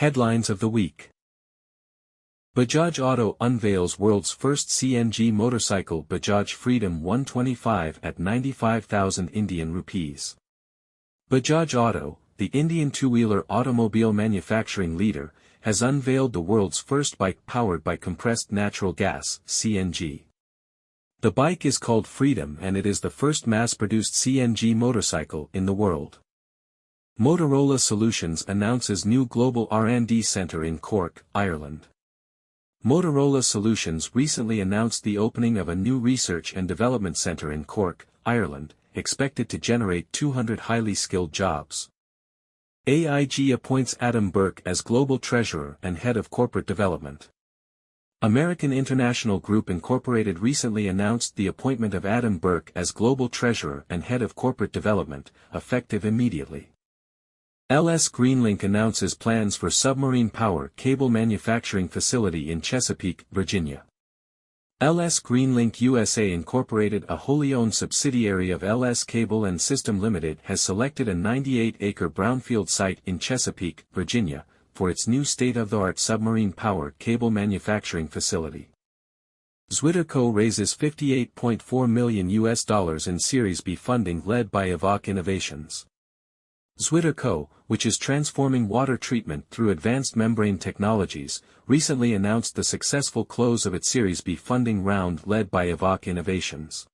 Headlines of the week. Bajaj Auto unveils world's first CNG motorcycle Bajaj Freedom 125 at 95,000 Indian rupees. Bajaj Auto, the Indian two-wheeler automobile manufacturing leader, has unveiled the world's first bike powered by compressed natural gas (CNG). The bike is called Freedom and it is the first mass-produced CNG motorcycle in the world. Motorola Solutions announces new global R&D center in Cork, Ireland. Motorola Solutions recently announced the opening of a new research and development center in Cork, Ireland, expected to generate 200 highly skilled jobs. AIG appoints Adam Burk as Global Treasurer and Head of Corporate Development. American International Group Incorporated recently announced the appointment of Adam Burk as Global Treasurer and Head of Corporate Development, effective immediately. LS Greenlink announces plans for submarine power cable manufacturing facility in Chesapeake, Virginia. LS Greenlink USA Incorporated, a wholly owned subsidiary of LS Cable and System Limited, has selected a 98-acre brownfield site in Chesapeake, Virginia, for its new state-of-the-art submarine power cable manufacturing facility. Zwitterco raises $58.4 million in Series B funding led by Evoque Innovations. Zwitterco, which is transforming water treatment through advanced membrane technologies, recently announced the successful close of its Series B funding round led by Evoque Innovations.